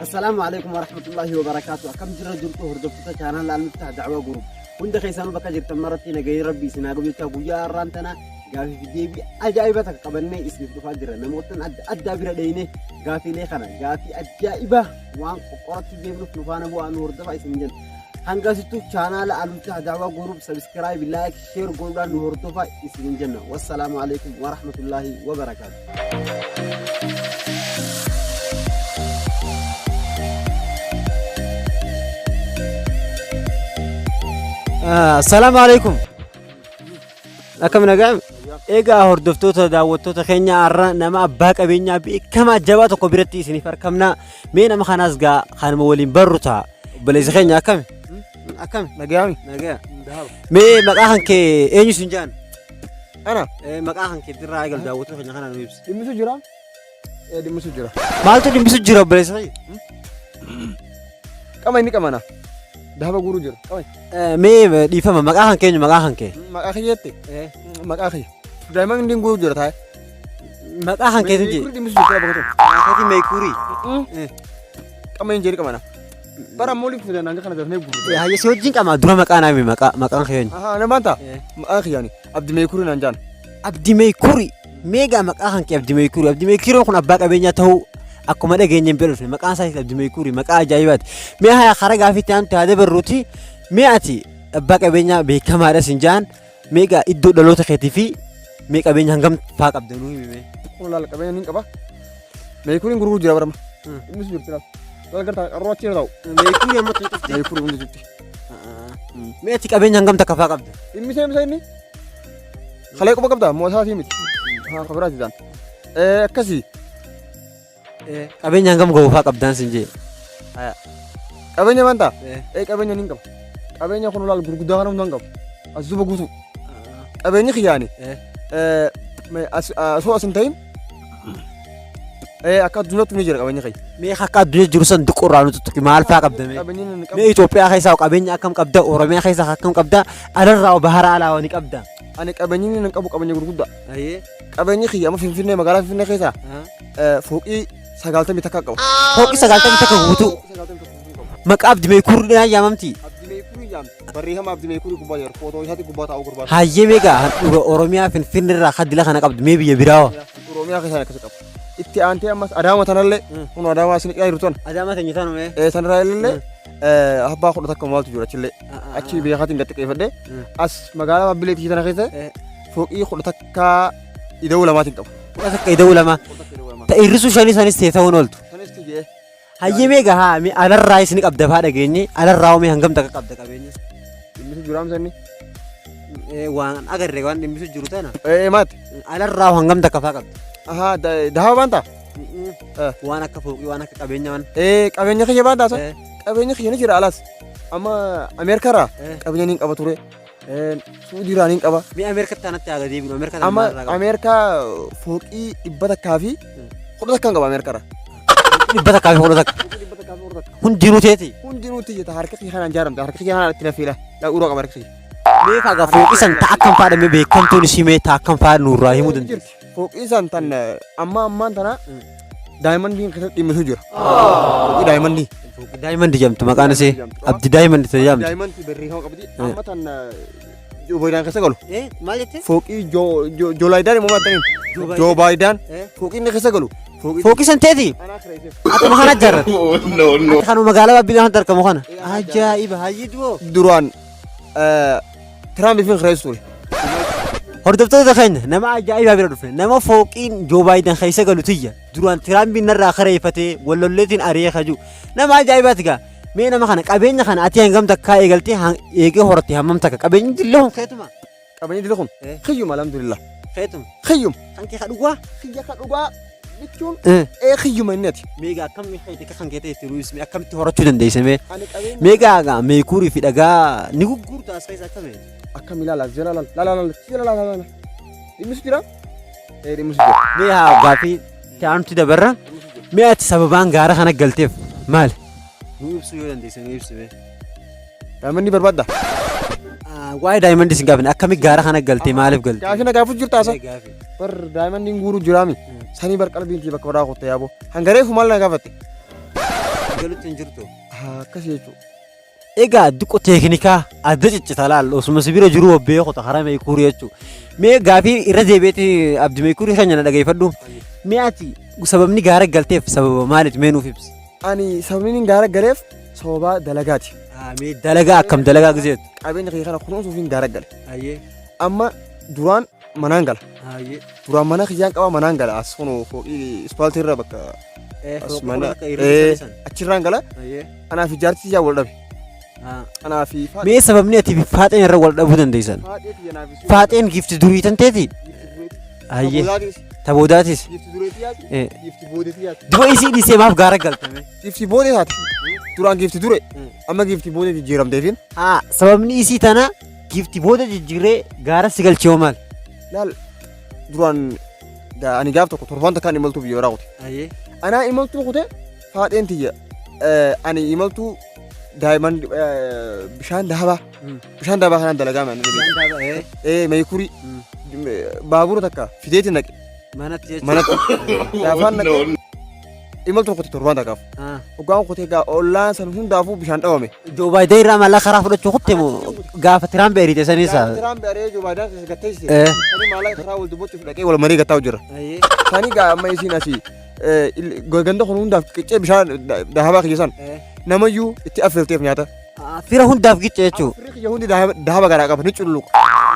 السلام عليكم ورحمة الله وبركاته. كم جرى جرته هردفتها كان لا المفتاح دعوة جروب. كنت خيسان بك جرت مرتي نجاي ربي سناقو يتابو يا رانتنا قافي في جيبي أجايبتك قبلني اسمي تفاجر نموتن أدى بردينه قافي لي خنا قافي أجايبه وان قرأت جيبنا فلفانا بو أنور دفع اسمي جن. هنقاسيتو channel المفتاح دعوة جروب سبسكرايب لايك شير قولنا نور دفع اسمي جن. والسلام عليكم ورحمة الله وبركاته. السلام عليكم. أكمل نجام. إيجا هردفتوتا داوتوتا خينيا عرّا نما أباك أبينيا بي كما جواتو كبرتي سني فركمنا مين أما خناس جا خان مولين برّوتا بليز خينيا أكمل نجامي مي مكاهن كي إيش سنجان أنا مكاهن كي ترى عقل داوتو خينيا خنا نويبس دمسو جرا دمسو جرا مالتو دمسو جرا بليز خي كم إني كمانا دهبا guru jir. Me di fama makahan kenyo makahan ke. Makahan yete. Makahan. Diamond din guru jir thai. Makahan ke tunji. Guru di musu jira bagoto. Makahan me kuri. Kamain jiri kamana. Para moli fuda nanga kana dafne guru. Ya ye sojin kama dura makana me makahan kenyo. Aha na manta. Makahan yani. Abdi me kuri nanjan. Abdi me kuri. Mega makahan ke abdi me kuri. Abdi me kuri kuna baka benya tahu. Aku mana gengnya berus, maka saya tidak dimikuri, maka ajaib. Mea khara gafi tian tiada berruti, mea ati baka benya beka mara sinjan, mega iddu dalu terketifi, mega benya hanggam pak abdenu me. Ulal kabenya ning apa? Mekuri guru jira berama? Ini sujud tidak. Kalau kita roti tahu. Mekuri yang mati. Mekuri untuk cuti. Mea ati kabenya hanggam tak pak abdu. Ini saya ini. Kalau aku pak abda, mau saya simit. Ha kabar aja dan. Kasih. Kabenya ngam go pak abdan sinje. Kabenya manta. Kabenya ningam. Kabenya kono lal gurguda kanam nangam. Azuba gusu. Kabenya khiyani. Me so asantain. Akad dunat ni jira kabenya khay. Me akad dunat jurusan duquranu tutuki mal pak abdan me. Me Ethiopia khaysa kabenya akam kabda Oromia khaysa akam kabda alarra bahara ala wani kabda. Ani kabenya ni nangkabu kabenya gurguda. Aye. Kabenya khiyama finfinne magala finne khaysa. Foqi sagalta mitaka kau. Foki sagalta mitaka butuh. Mak abdi mekur dia yamamti. Abdi mekur yam. Beri ham abdi mekur kubayar. Foto hati kubata au kurban. Haye mega. Oromia fin rah khadila khana abdi mebi ya birawa. Oromia khana kasakap. Itti ante amas adama tanalle. Uno adama sini kaya ruton. Adama tanyitan me. Tanralle. Habba khuda takka mal tujura chille. Achi biya khatin gatte kefade. As magala mabile tijana khisa. Foki khuda takka idawla matin kau. Takka idawla ma. Irisu shani sanis teta wonoltu. Sanis tije. Haye mega ha mi alar rais ni kabda fada genye alar raw mi hangam taka kabda kabenya. Dimisu juram sani. Wan agar rewan dimisu jurutana. Mat. Alar raw hangam taka fa kabda. Aha dah banta. Wana ka foki wana ka kabenya wan. Kabenya khiya banta sa. Kabenya khiya ni jira alas. Ama Amerika ra. Kabenya ning kabature. Saudi running apa? Mi Amerika tanah tiaga di Amerika. Ama Amerika foki ibadah kafi. Kau tak kan Amerika ra? Ibadah kafi kau tak. Hun jiru teti. Hun jiru teti. Harga kian jaram. Harga kian tidak fila. Dah urut Amerika sih. Me faga foki san tak akan pada me bekan tu ni si me tak akan pada nurah himu dan. Foki san tan amma tanah. Diamond ni kita timun hujur. Foki diamond ni. Foki diamond di jam tu makanya sih. Abdi diamond di jam. Diamond di beri kau kapiti. Amma tan Joe Biden kesa galu. Malte? Foki Joe Biden mau matanin. Joe Biden. Foki ni kesa galu. Foki santeti. Atau makan ajar. No. Kan magala bilang hantar kamu kan. Ajaib haji tu. Duran. Trump ifin khaysul. Hordofto dakhayn nama ajaib habir dufne. Nama foki Joe Biden khaisa galu tiya. Duran Trump bin narra kharayfate walloletin ariya khaju. Nama ajaibat ga. Mena makan kabenya kan ati hangam takka egalti ege horati hamam takka kabenya dillohum khaytuma. Kabenya dillohum. Khayum alhamdulillah. Khaytum. Khayum. Kanki khadugwa. Khiya khadugwa. Bitun. Khayum innati. Mega kam mi khayti kan gete terus mi akam ti horatu dan deiseme. Mega ga me kuri fi daga ni gugur ta sai zakame. Akam la jala la. Dimus kira? Dimus kira. Me ha gafi tan ti da barra. Me ati sababan gara khana galtef. Mal. Nuibsu yodan desa nuibsu be. Diamond ni berbada. Why diamond is gavin? Akami gara khana galte malif galte. Gafi na gafu jurta sa. Per diamond ni guru jurami. Sani bar kalbin ti bakora hote abo. Hangare fumal na gafate. galuutti hin jirtu. Akkasii jechuudha. Egaa diqqoo teeknikaa adda ciccita laal osuma sibira jiru obbee qota karaa meekurii jechuudha. Mee gaafii irra deebi'eeti abdi meekurii kan nyana dhageeffadhu. Mee ati sababni gaara galteef sababa maaliiti mee nuuf ibsi? Ani sababni gaara galeef sababa dalagaati. Mee dalagaa akkam dalagaa gizeetu? Qabeenya kee kana kunuunsuuf hin gaara gale. Ayyee. Amma duraan manaan gala. Ayyee. Duraan mana kiyyaan qaba manaan gala as kunu fooqii ispaaltii irra bakka as mana achirraan gala. Ayyee. Anaaf ijaarsi ijaa wal dhabe. Anaaf mee sababni ati faaxeen irra wal dhabuu dandeessan? Faaxeen gifti durii tan teeti? Ayyee. Taboodaatis? Gifti dureetii yaati. Gifti boodeetii yaati. Duba isii dhiisee maaf gaara galtame? Gifti boodee taati. Duraan gifti dure. Amma gifti boodee jijjiiramteefin. Sababni isii tana gifti boodee jijjiiree gaara si galchee hoo maal? Laal duraan ani gaaf tokko torbaan takkaan imaltuu biyya biraa kute. Ayyee. Anaa imaltuu kute faaxeen tiyya. Ani imaltuu daa'iman bishaan dahabaa. Bishaan dahabaa kanaan dalagaa maal? Meekurii baabura takka fideetiin naqe. Manatti jechuudha. Manatti. Gaafaan naqe. Imaltuu kute torbaan takkaaf. Ogaan kute gaa ollaan san hundaafuu bishaan dhabame. Joobaayidee irraa maallaa karaa fudhachuu kutte moo gaafa tiraan beeriite saniisa? Tiraan beeree joobaayidaan keessa gatteessite. Sanii maallaa karaa wal dubbachuuf dhaqee wal marii gattaa hojjira. Sanii gaa amma isiin asii ganda kun hundaaf qiccee bishaan dahabaa kiyya san namayyuu itti affeelteef nyaata. Fira hundaaf qicce jechuudha. Firri kiyya hundi dahaba garaa qaba ni cululuqa.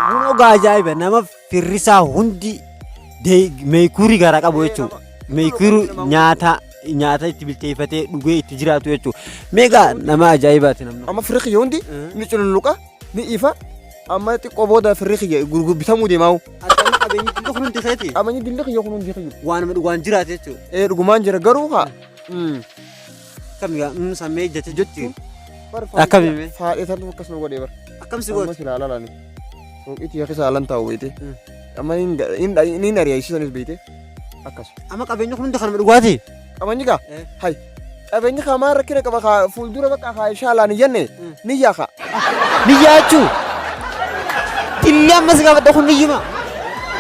Kun ogaa ajaa'iba nama firrisaa hundi meekurii garaa qabu jechuudha. Meekurii nyaata itti bilcheeffatee dhugee itti jiraatu jechuudha. Meegaa nama ajaa'ibaati namni. Amma firri kiyya hundi ni cululuqa ni ifa. Amma xiqqoo booda firri kiyya gurgurbitamuu deemaa'u. Qabeenyi dilli kun hundi isaati. Qabeenyi dilli kiyya kun hundi kiyya. Waan jiraate jechuudha. Dhugumaan jira garuu haa. Akkamigaa sammee ejjate jechuudha. Akkamii faadhee tan akkasuma godhee bara. Akkamsi godhe? Amma silaalaa laani. Fooqiitti yakka saalan taa'u beete. Amma inni ari'achiisanis beete. Akkasuma. Amma qabeenyi kun hundi kanuma dhugaati? Qabeenyi kaa? Hayi. Qabeenyi kaa maal rakkina qaba kaa fuuldura bakka kaa shaalaan jenne niyyaa kaa. Niyyaa jechuu? Dilli ammas gaafadha kun niyyuma.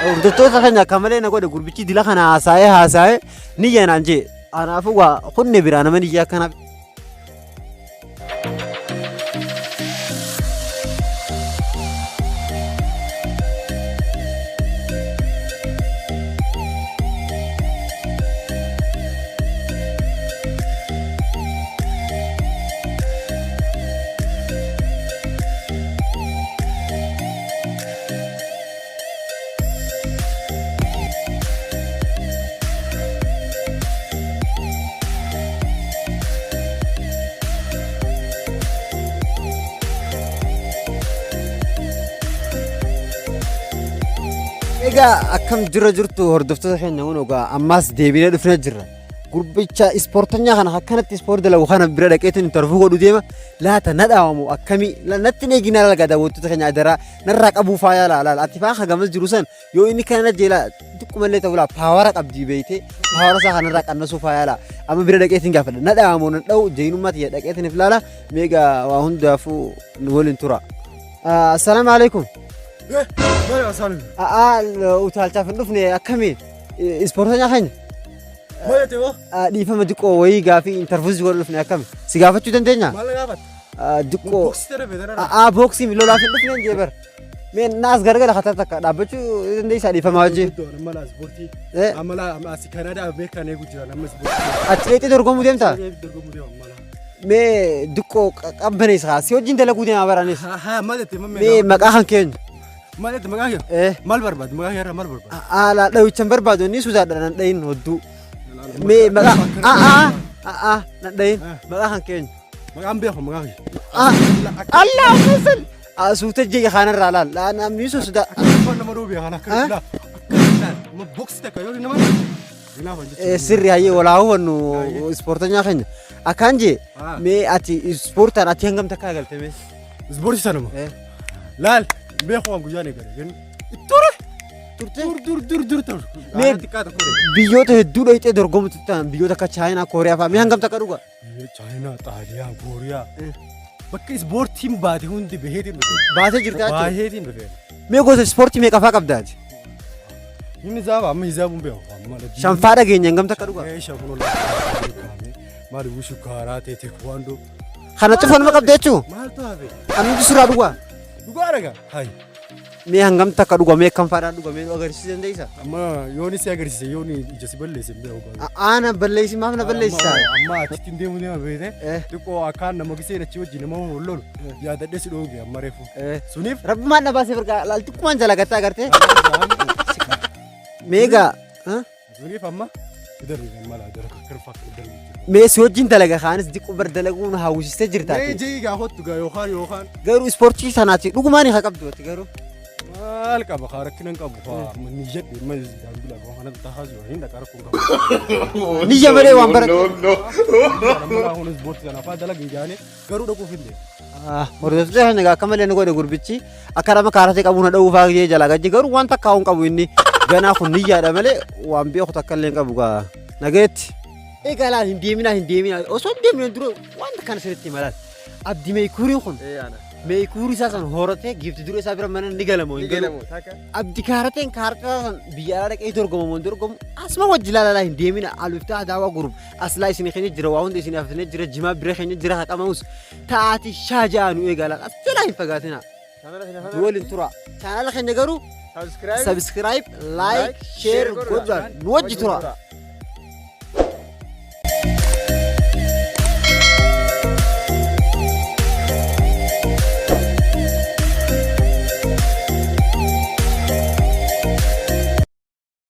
Hordoftoota keenya akka malee na godhe gurbichi dila kana haasa'ee niyyaa naan jee. Kanaafuu waa kunne biraa nama niyyaa akkanaaf. Egaa akkam jirtu hordoftoota keenya kun egaa ammas deebinee dhufnee jirra. Gurbicha ispoortanya kana akkanatti ispoortii dalagu kana bira dhaqeetiin intervuu godhu deema laata na dhaawamu akkamii natti neeginaa laga daawwattoota keenya adaraa narraa qabuu faayaa laala ati faa hagamas jiru san yoo inni kana jeela xiqqoomallee ta'uu laa paawara qabdii beeyte paawara isaa kanarraa qannasuu faayaa laa amma bira dhaqeetiin gaafadha na dhaawamu na dha'u jeenummaa tiyya dhaqeetiin ilaala meegaa waa hundaafuu waliin tura. Assalaamu alaikum. Utaalchaaf hin dhufne akkamii ispoortanya keenya? Dhiifama diqqoo wayii gaafii intervuus godhu dhufne akkami? Si gaafachuu dandeenya? Maal gaafata? Diqqoo. Booksii lolaaf hin dhufne jee bara. Mee naas gargara khatar takka dhaabbachuu dandeessaa dhiifama wajjin? Amala ispoortii. Amala as Kanaadaa Ameerikaan eegu jira nama ispoortii. Atileetii dorgomuu deemtaa? Dorgomuu deema amala. Mee diqqoo qabbanees haa si wajjin dalaguu deemaa baraanis? Maalati mee maqaa kan keenya? Maalati maqaa kee? Maal barbaadu maqaa kee irraa maal barbaadu? Laa dhawichan barbaadu inni suusaadha nan dhayin hodduu. Mee maqaa nan dhayin maqaa kan keenya? Maqaan beeku maqaa kee. Allah keessan suuta jee kanarraa laal namni suusuudha. Nama dhuu beekan akka boksii takka yoo nama sirri hayyee walaa hubannu ispoortanyaa keenya akkaan jee mee ati ispoortaan ati hangam takka agaltame? Ispoortii sanuma laal beeku waan guyyaan eegale dur mee biyyoota hedduu dhayxee dorgomutti ta'an biyyoota akka Chaayinaa Kooriyaa fa'aa mee hangam takka dhuga? Chaayinaa Xaaliyaa Kooriyaa bakka ispoortiin baate hundi baheetiin dhufe baatee jirta jechuudha baheetiin dhufe mee gosa ispoortii meeqa fa'aa qabdaati? Inni zaaba amma hizaabuun beeku shanfaa dhageenya hangam takka dhuga? maali wushu kaaraatee teekwaandoo Kana cufan ma qabda jechuun. maaltu hafe Anumti suuraa dhugaa. dhugaa dhagaa hayi Mee hangam takka dhugaa mee kan faadhaan dhugaa mee nu agarsiisuu dandeessaa? amma yooni si agarsiise yooni ija si balleesse mbee ogaa Aana balleessi maaf na balleessisaa? amma achitti hin deemu deema beete xiqqoo akkaan nama giseen achi wajjin nama lolu yaadadhe si dhooge amma reefu suniif Rabbumaan na baasee firqaa laaltikkumaan jala gattaa agartee? Meegaa. suniif amma idarri mala dara karfaa idarri Mee si wajjin dalaga kaanis diqqoo bar dalaguun hawwisistee jirtaati. jii gaa hottu gaa yookaan Garuu ispoortii sanaati dhugumaan haa qabdu ati garuu. maal qaba kaa rakkinan qabu kaa ni jedhe mal daambila gaa kana tahazu hin dhaqar kun qabu Niyya malee waan barate. amma hunis booti kana faa dalaga ijaane garuu dhaquu finde Hordoftoota keenya egaa akka malee nu godhe gurbichi akka nama kaaratee qabu na dha'uu fa'aa jala gajji garuu waan takka hin qabu inni ganaa kun niyyaadha malee waan beeku takka illee hin qabu gaa nageetti. Egaa laal hin deeminaa osoo hin deemneen dura wanta kana sirriitti malaan abdii meekuuriin kun meekuurii isaa san horatee giifti dura isaa bira mana ni galamoo hin galu. Abdii kaarateen kaarataa san biyya alaa dhaqee dorgomamoo hin dorgomu asuma wajji laalaa hin deemina aluftaa daawaa gurub aslaa isin keenya jira waa hunda isin hafatanii jira jimaa bira keenya jira haqamamus taati shaajaa nu eegaa laal as jalaa hin fagaatina. Waliin tura chaanala keenya garuu subscribe like share godhaa nu wajji tura.